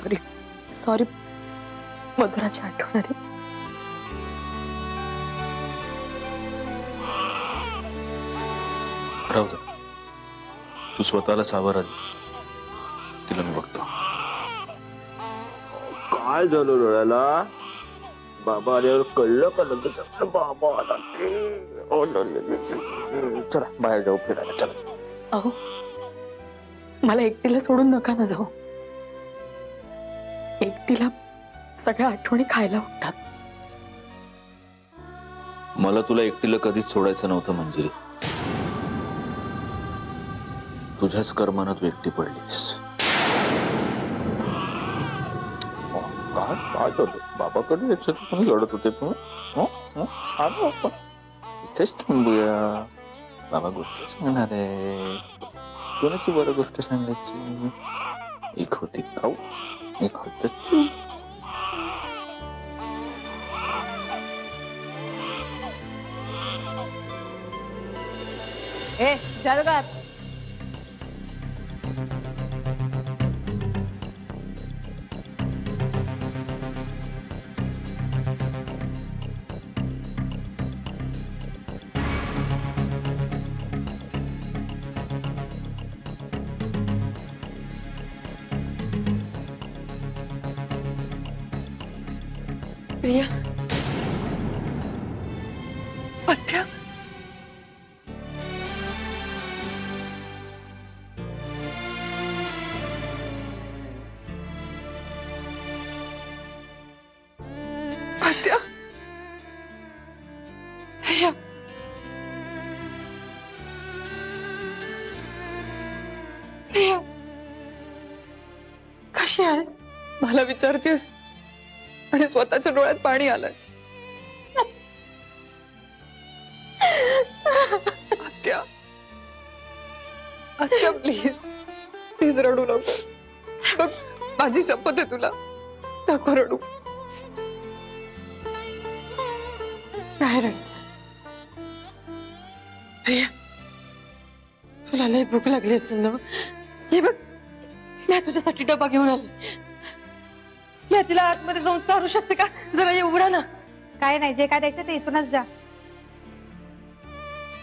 Sorry sorry मधुराची आठवण आली. राहू दे, तू स्वतःला सावर आली. तिला मी बघतो. काय झालं डोळ्याला? बाबा आल्यावर कळलं का? नंतर बाबा आला. चला बाहेर जाऊ फिरायला. चला. अहो मला एकटीला सोडून नका ना जाऊ. एकटीला सगळ्या आठवणी खायला उठतात. मला तुला एकटीला कधीच सोडायचं नव्हतं मंजिरी. तुझ्याच कर्मानं तू एकटी पडलीस. काय काय करतो बाबाकडे याच्यात लढत होते तू? इथेच थांबूया. बाबा गोष्ट सांगणार आहे. कोणाची बरं गोष्ट सांगायची? एक होती खाऊ, एक होत तू. झालं का? प्रिया, पत्या, पत्या, प्रिया, प्रिया, कशी आहेस? मला विचारतेस आणि स्वतःच्या डोळ्यात पाणी आलं. आत्या, आत्या प्लीज प्लीज रडू नको. बघ माझी शपथ आहे तुला, नको रडू. नाही रे भैया, तुला लय भूक लागली असेल ना? हे बघ मी तुझ्यासाठी डबा घेऊन आले. मी तिला आतमध्ये जाऊन चालू शकते का? जरा ये उघडा ना. काय नाही, जे काय द्यायचं ते इथूनच जा.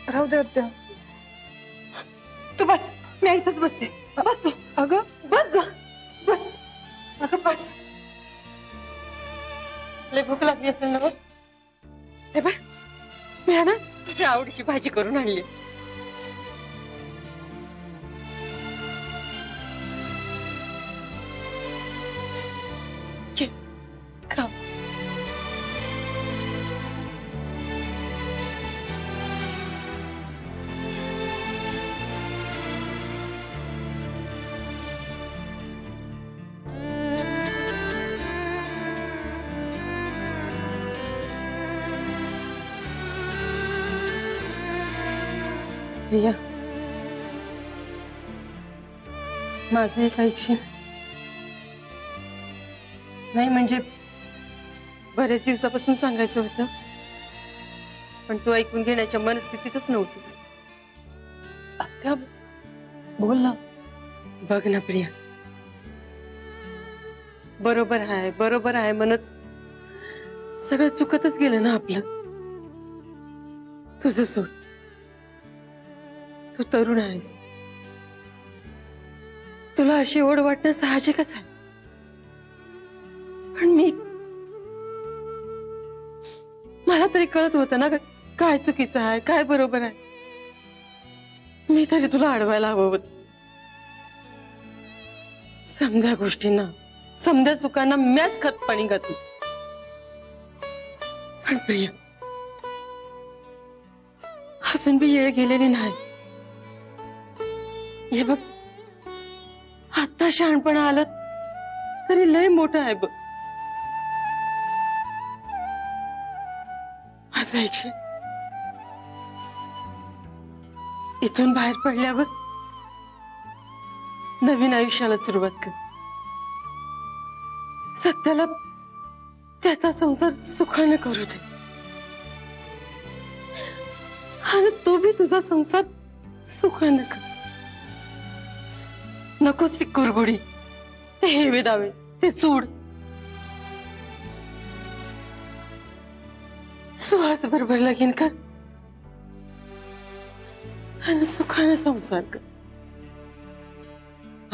राहू दे आत्या, तू बस. मी इथंच बसते. बस तू. अगं बस ग, बस. अगं बस. लय भूक लागली असेल ना? बस. हे बघ मी ना तुझ्या आवडीची भाजी करून आणली. खा. प्रिया, माझं एक ऐकशील? नाही म्हणजे बरेच दिवसापासून सांगायचं होतं, पण तू ऐकून घेण्याच्या मनस्थितीतच नव्हतीस. आत्या बोल ना. बघ ना प्रिया, बरोबर आहे म्हणत सगळं चुकतच गेलं ना आपलं. तुझं सोड, तू तरुण आहेस. तुला अशी ओढ वाटणं साहजिकच आहे. पण मला तरी कळत होतं ना काय चुकीचं आहे काय बरोबर आहे. मी तरी तुला अडवायला हवं होतं. समध्या गोष्टींना समध्या चुकांना मॅच खतपाणी घातली. पण प्रिया, अजून बी येळ गेलेली नाही. हे बघ आता शहाणपणा आलं तरी लय मोठं आहे बघ. माझं ऐकशील? इथून बाहेर पडल्यावर नवीन आयुष्याला सुरुवात कर. सत्याला त्याचा संसार सुखाने करू दे आणि तू बी तुझा संसार सुखाने कर. नको ती कुरबुडी, ते हेवे दावे. ते सूड सुहास बरोबर लगीन कर आणि सुखाने संसार कर.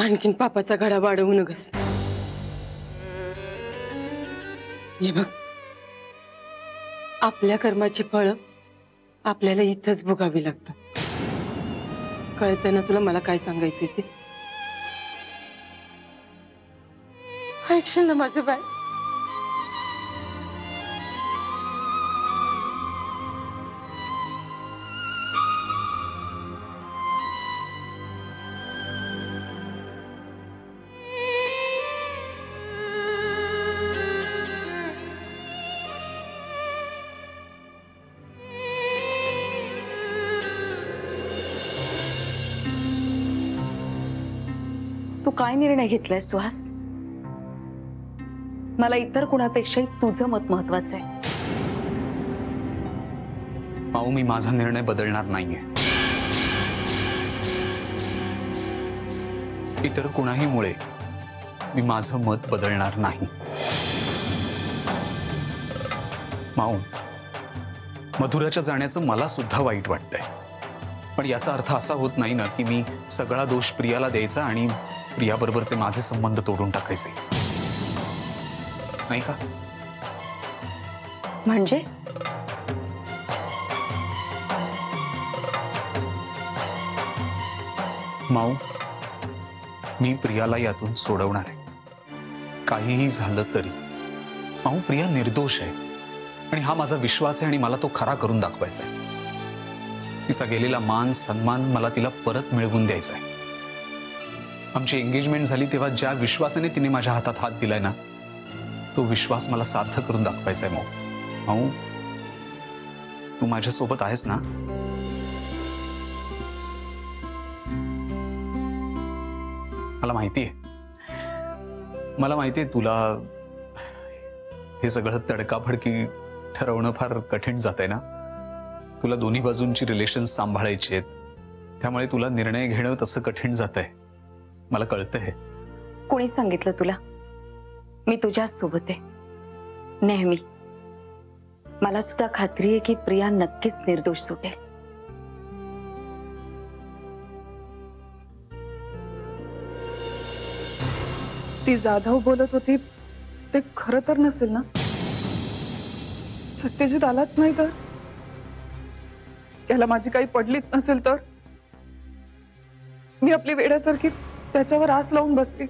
आणखीन पापाचा घडा वाढवू नकस. हे बघ, आपल्या कर्माची फळं आपल्याला इथंच भोगावी लागतात. कळतंय ना तुला मला काय सांगायचं ते? ऐकशील ना माझं बाय? तू काय निर्णय घेतलाय सुहास? मला इतर कुणापेक्षाही तुझं मत महत्वाचं आहे. पाहू, मी माझा निर्णय बदलणार नाहीये. इतर कुणाही मुळे मी माझं मत बदलणार नाही. माऊ, मधुराच्या जाण्याचं मला सुद्धा वाईट वाटतंय, पण याचा अर्थ असा होत नाही ना की मी सगळा दोष प्रियाला द्यायचा आणि प्रियाबरोबरचे माझे संबंध तोडून टाकायचे, नाही का? म्हणजे माऊ, मी प्रियाला यातून सोडवणार आहे, काहीही झालं तरी. माऊ, प्रिया निर्दोष आहे आणि हा माझा विश्वास आहे आणि मला तो खरा करून दाखवायचा आहे. तिचा गेलेला मान सन्मान मला तिला परत मिळवून द्यायचा आहे. आमची एंगेजमेंट झाली तेव्हा ज्या विश्वासाने तिने माझ्या हातात हात दिलाय ना, तो विश्वास मला सार्थ करून दाखवायचा आहे. माऊ, तू माझ्यासोबत आहेस ना? मला माहितीये तुला हे सगळं तडकाफडकी ठरवणं फार कठीण जातंय ना. तुला दोन्ही बाजूंची रिलेशन सांभाळायची आहेत, त्यामुळे तुला निर्णय घेणं तसं कठीण जातंय. मला कळतंय. कोणी सांगितलं तुला? मी तुझ्या सोबत आहे नेहमी. मला सुद्धा खात्री आहे की प्रिया नक्कीच निर्दोष सुटेल. ती जाधव बोलत होती ते खरं तर नसेल ना? सत्यजित आलाच नाही तर? त्याला माझी काही पडलीच नसेल तर? मी आपली वेड्यासारखी त्याच्यावर आस लावून बसली,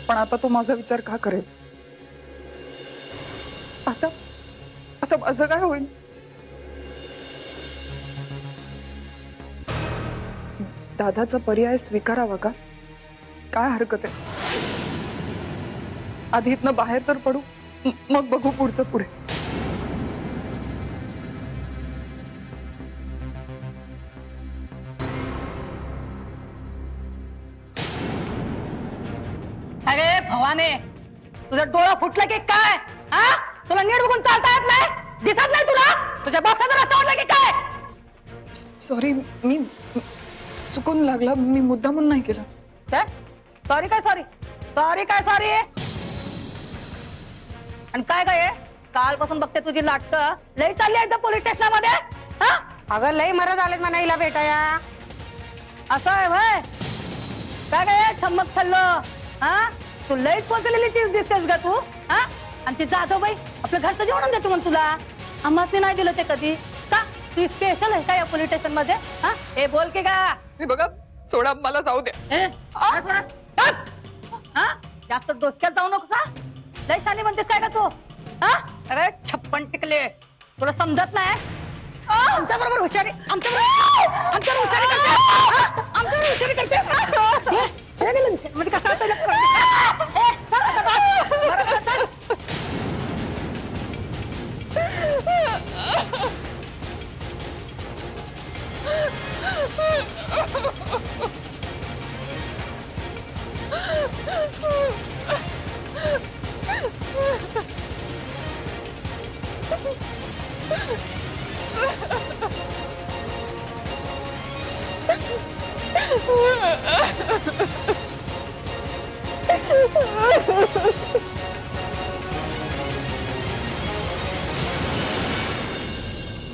पण आता तो माझा विचार का करेल? आता आता माझं काय होईल? दादाचा पर्याय स्वीकारावा का? काय हरकत आहे? आधी इथनं बाहेर तर पडू, मग बघू पुढचं पुढे. अरे भवाने, तुझा डोळा फुटला की काय? हा, तुला नीट बघून चालता येत नाही? दिसत नाही तुला? तुझ्या बापाचा रस्ता वाटला की काय? सॉरी, मी चुकून लागला. मी मुद्दामून नाही केलं. सॉरी काय सॉरी? सॉरी काय सॉरी? आणि काय काय कालपासून बघते तुझी नाटकं लई चालली एकदम पोलीस स्टेशनमध्ये. हा, अगं लई मरत आलेत म्हणा हिला भेटाया. असं आहे भाई? काय काय छम्मक छल्लो? हा, तू लईच पोचलेली चीज दिसतेस ग तू. हा, आणि ती जाधव बाई आपलं घरचं जेवण देतो म्हण तुला. आम्हाला नाही दिलं ते कधी का? तू स्पेशल आहे का या पोलीस स्टेशन मध्ये? हा, हे बोल की का? हे बघा, सोडा, मला जाऊ द्या. जास्त डोक्यात जाऊ नको का? लय शानी म्हणतेस काय का तू? हा, अरे छप्पन टिकले, तुला समजत नाही? आमच्या बरोबर हुशारी, आमच्यावर हुशारी करते, आमच्यावर हुशारी करते. म्हणजे कसं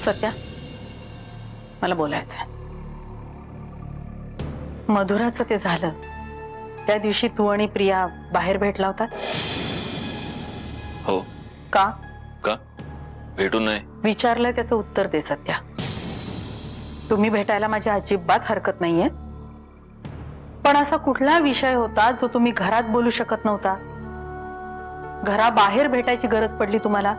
सत्या, मला बोलायचंय. मधुराचं ते झालं त्या दिवशी तू आणि प्रिया बाहेर भेटला होता. हो. का का भेटू नये? विचारलंय त्याचं उत्तर दे सत्या. तुम्ही भेटायला माझी अजिबात हरकत नाहीये, पण असा कुठला विषय होता जो तुम्ही घरात बोलू शकत नव्हता? घराबाहेर भेटायची गरज पडली तुम्हाला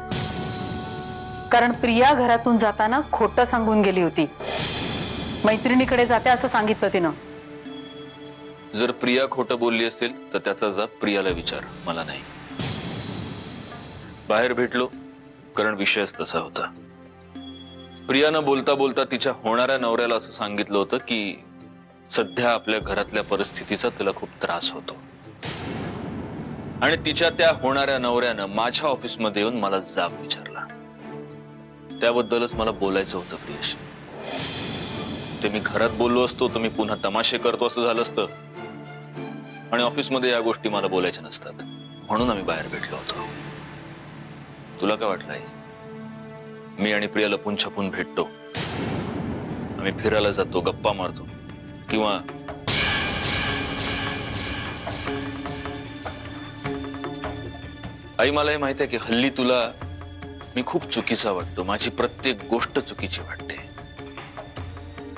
कारण प्रिया घरातून जाताना खोटं सांगून गेली होती. मैत्रिणीकडे जाते असं सांगितलं तिनं. जर प्रिया खोटं बोलली असेल तर त्याचा जाब प्रियाला विचार, मला नाही. बाहेर भेटलो कारण विषयच तसा होता. प्रियानं बोलता बोलता तिच्या होणाऱ्या नवऱ्याला असं सांगितलं होतं की सध्या आपल्या घरातल्या परिस्थितीचा तिला खूप त्रास होतो आणि तिच्या त्या होणाऱ्या नवऱ्यानं माझ्या ऑफिसमध्ये येऊन मला जाब विचारला. त्याबद्दलच मला बोलायचं होतं प्रियाशी. ते मी घरात बोललो असतो तर मी पुन्हा तमाशे करतो असं झालं असतं आणि ऑफिसमध्ये या गोष्टी मला बोलायच्या नसतात. म्हणून आम्ही बाहेर भेटलो होतो. तुला काय वाटलंय? मी आणि प्रिया लपून छपून भेटतो, आम्ही फिरायला जातो, गप्पा मारतो किंवा आई मला हे माहित आहे की हल्ली तुला मी खूप चुकीचा वाटतो, माझी प्रत्येक गोष्ट चुकीची वाटते.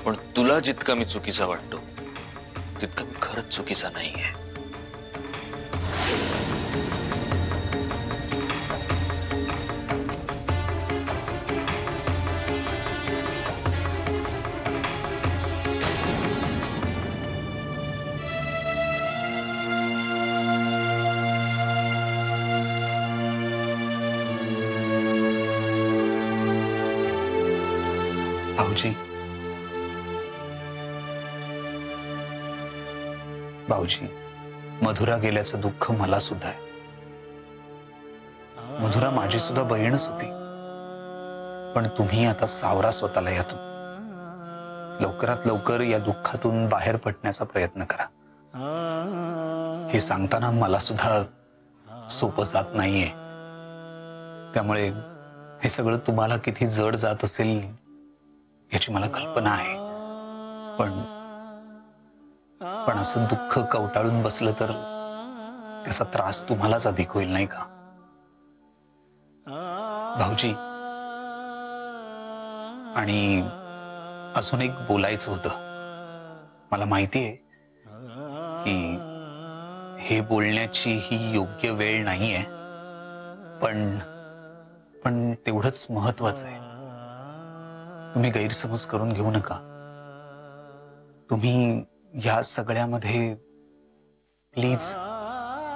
पण तुला जितका मी चुकीचा वाटतो तितका मी खरंच चुकीचा नाहीये. भाऊजी, भाऊजी, मधुरा गेल्याचं दुःख मला सुद्धा आहे. मधुरा माझी सुद्धा बहीणच होती. पण तुम्ही आता सावरा स्वतःला यातून. लवकरात लवकर या दुःखातून बाहेर पडण्याचा प्रयत्न करा. हे सांगताना मला सुद्धा सोपं जात नाहीये. त्यामुळे हे सगळं तुम्हाला किती जड जात असेल याची मला कल्पना आहे. पण असं दुःख कवटाळून बसलं तर त्याचा त्रास तुम्हालाच अधिक होईल, नाही का भाऊजी? आणि अजून एक बोलायचं होतं. मला माहिती आहे की हे बोलण्याची ही योग्य वेळ नाहीये, पण तेवढंच महत्वाचं आहे. तुम्ही गैरसमज करून घेऊ नका. तुम्ही या सगळ्यामध्ये प्लीज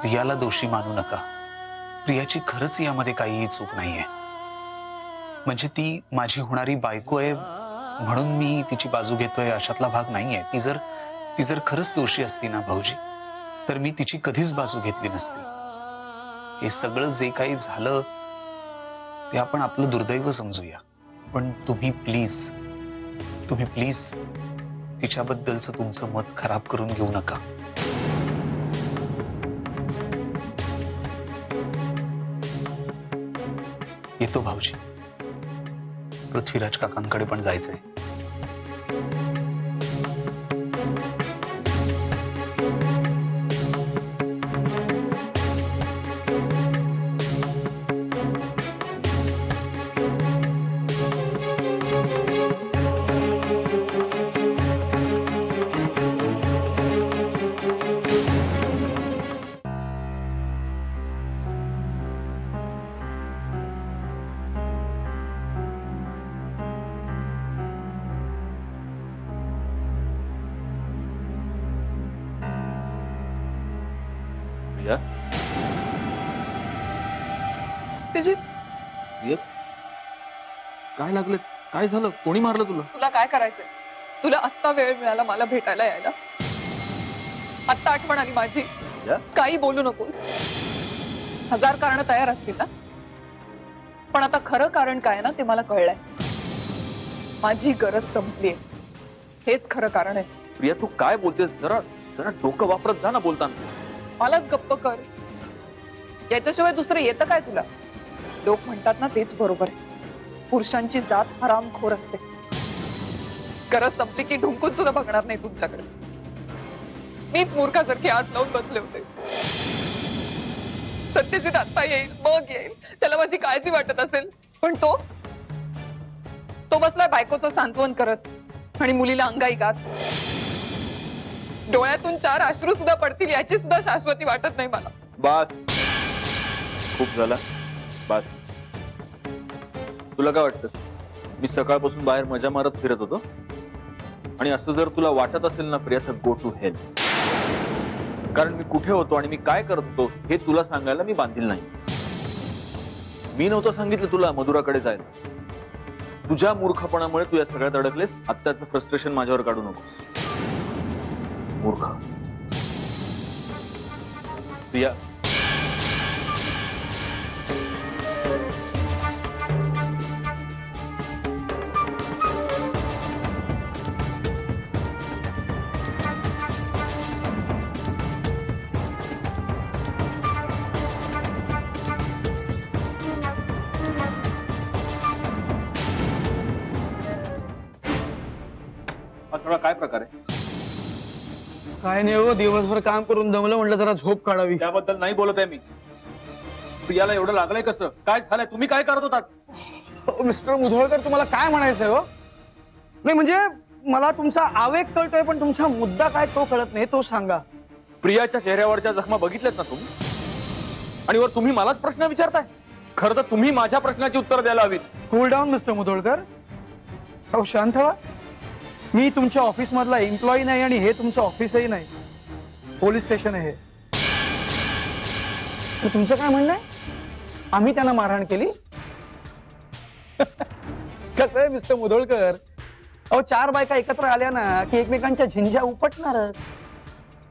प्रियाला दोषी मानू नका. प्रियाची खरंच यामध्ये काहीही चूक नाहीये. म्हणजे ती माझी होणारी बायको आहे म्हणून मी तिची बाजू घेतोय अशातला भाग नाहीये. ती जर खरंच दोषी असती ना भाऊजी, तर मी तिची कधीच बाजू घेतली नसती. हे सगळं जे काही झालं ते आपण आपलं दुर्दैव समजूया. पण तुम्ही प्लीज तिच्याबद्दलचं तुमचं मत खराब करून घेऊ नका. येतो भाऊजी. पृथ्वीराज काकांकडे पण जायचंय. सत्यजित, काय लागलं? काय झालं? कोणी मारलं तुला? तुला काय करायचंय? तुला आत्ता वेळ मिळाला मला भेटायला यायला? आत्ता आठवण आली माझी? काही बोलू नकोस. 1000 कारणं तयार असतील ना, पण आता खरं कारण काय ना ते मला कळलंय. माझी गरज संपलीये, हेच खरं कारण आहे. प्रिया तू काय बोलतेस? जरा डोकं वापरत जा ना बोलताना. मलाच गप्प कर. याच्याशिवाय दुसरं येतं काय तुला? लोक म्हणतात ना तेच बरोबर आहे, पुरुषांची जात हरामखोर असते. गरज संपली की ढुंकून सुद्धा बघणार नाही तुमच्याकडे. मीच मूर्खासारखी हात लावून बसले होते. सत्यजित आता येईल मग येईल, त्याला माझी काळजी वाटत असेल, पण तो बसलाय बायकोचं सांत्वन करत आणि मुलीला अंगाई गात. डोळ्यातून 4 अश्रू सुद्धा पडतील याची सुद्धा शाश्वती वाटत नाही मला. बस, खूप झाला, बस. तुला काय वाटतं मी सकाळपासून बाहेर मजा मारत फिरत होतो? आणि असं जर तुला वाटत असेल ना प्रिया, तर गो टू हेल. कारण मी कुठे होतो आणि मी काय करत होतो हे तुला सांगायला मी बांधील नाही. मी नव्हतं सांगितलं तुला मधुराकडे जायला. तुझ्या मूर्खपणामुळे तू या सगळ्यात अडकलेस. आत्ताचं फ्रस्ट्रेशन माझ्यावर काढू नको. मूर्ख प्रिया, हा सगळा काय प्रकार आहे? काय नाही हो, दिवसभर काम करून दमलं, म्हटलं जरा झोप काढावी. त्याबद्दल नाही बोलत आहे मी. प्रियाला एवढं लागलंय कसं? काय झालंय? तुम्ही काय करत होतात? मिस्टर मुधोळकर, तुम्हाला काय म्हणायचंय हो? नाही म्हणजे मला तुमचा आवेग कळतोय, पण तुमचा मुद्दा काय तो कळत नाही, तो सांगा. प्रियाच्या चेहऱ्यावरच्या जखमा बघितल्यात ना तुम्ही? आणि वर तुम्ही मलाच प्रश्न विचारताय? खरं तर तुम्ही माझ्या प्रश्नाची उत्तर द्यायला हवीत. Cool down mister Mudholkar. अहो शांत व्हा. मी तुमच्या ऑफिस मधला एम्प्लॉई नाही आणि हे तुमचं ऑफिसही नाही, पोलीस स्टेशन आहे. तुमचं काय म्हणणं आहे? आम्ही त्यांना मारहाण केली? कसं आहे मिस्टर मुधोळकर, अहो 4 बायका एकत्र आल्या ना की एकमेकांच्या झिंज्या उपटणारच.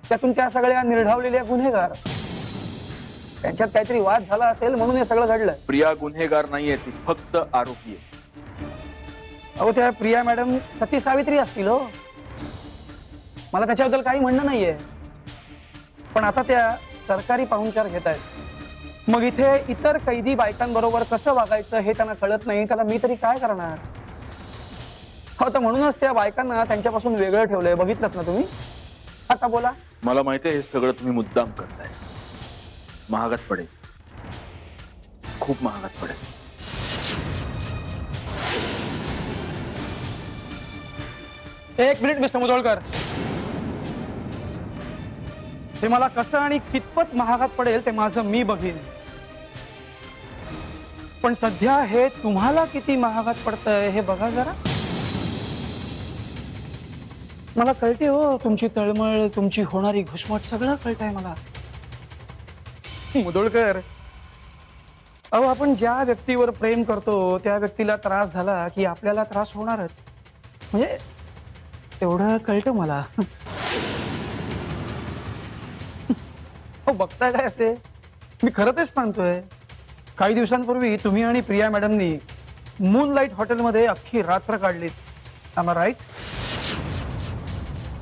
त्यातून त्या सगळ्या निर्ढावलेल्या गुन्हेगार. त्यांच्यात काहीतरी वाद झाला असेल म्हणून हे सगळं घडलं. प्रिया गुन्हेगार नाहीये, ती फक्त आरोपी आहे. अहो त्या प्रिया मॅडम सती सावित्री असतील हो, मला त्याच्याबद्दल काही म्हणणं नाहीये. पण आता त्या सरकारी पाहुणचार घेत आहेत, मग इथे इतर कैदी बायकांबरोबर कसं वागायचं हे त्यांना कळत नाही, त्याला मी तरी काय करणार? हो, तर म्हणूनच त्या बायकांना त्यांच्यापासून वेगळं ठेवलंय. बघितलं ना तुम्ही? आता बोला. मला माहिती आहे हे सगळं तुम्ही मुद्दाम करताय. महागात पडेल, खूप महागात पडेल. एक मिनिट मिस्टर मुधोळकर, हे मला कसं आणि कितपत महागात पडेल ते माझं मी बघीन. पण सध्या हे तुम्हाला किती महागात पडतंय हे बघा जरा. मला कळते हो तुमची तळमळ, तुमची होणारी घुसमट, सगळं कळतंय मला. मुधोळकर, अहो आपण ज्या व्यक्तीवर प्रेम करतो त्या व्यक्तीला त्रास झाला की आपल्याला त्रास होणारच, म्हणजे एवढं कळतं मला. हो बघताय काय असे, मी खरं तेच सांगतोय. काही दिवसांपूर्वी तुम्ही आणि प्रिया मॅडमनी मूनलाईट हॉटेलमध्ये अख्खी रात्र काढली. आम आय राईट?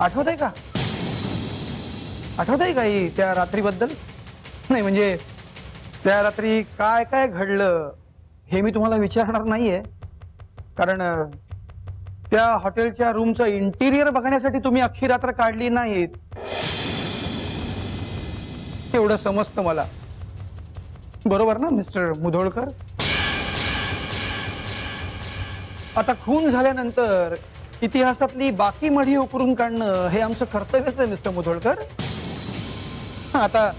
आठवतंय का? आठवतंय काही त्या रात्रीबद्दल? नाही म्हणजे त्या रात्री काय काय घडलं हे मी तुम्हाला विचारणार नाहीये, कारण त्या हॉटेलच्या रूमचं इंटिरियर बघण्यासाठी तुम्ही अख्खी रात्र काढली नाहीत, एवढं समजतं मला. बरोबर ना मिस्टर मुधोळकर? आता खून झाल्यानंतर इतिहासातली बाकी मढी उकरून काढणं हे आमचं कर्तव्यच आहे मिस्टर मुधोळकर. आता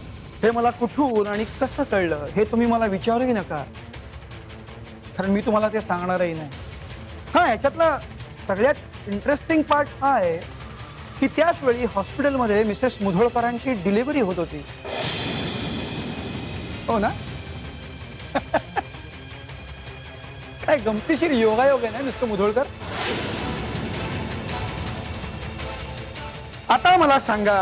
हे मला कुठून आणि कसं कळलं हे तुम्ही मला विचारूही नका, कारण मी तुम्हाला ते सांगणारही नाही. हा, याच्यातला सगळ्यात इंटरेस्टिंग पार्ट हा आहे की त्याच वेळी हॉस्पिटलमध्ये मिसेस मुधोळकरांची डिलिव्हरी होत होती. हो ना? काय गमतीशीर योगायोग आहे ना मिस्टर मुधोळकर? आता मला सांगा,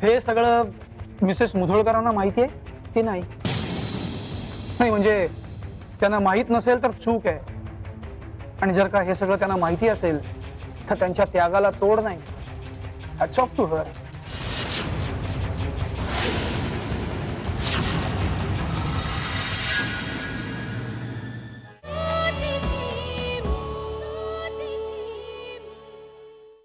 हे सगळं मिसेस मुधोळकरांना माहिती आहे की नाही? नाही म्हणजे त्यांना माहित नसेल तर चूक आहे, आणि जर का हे सगळं त्यांना माहिती असेल तर त्यांच्या त्यागाला तोड नाही. Hats off to her.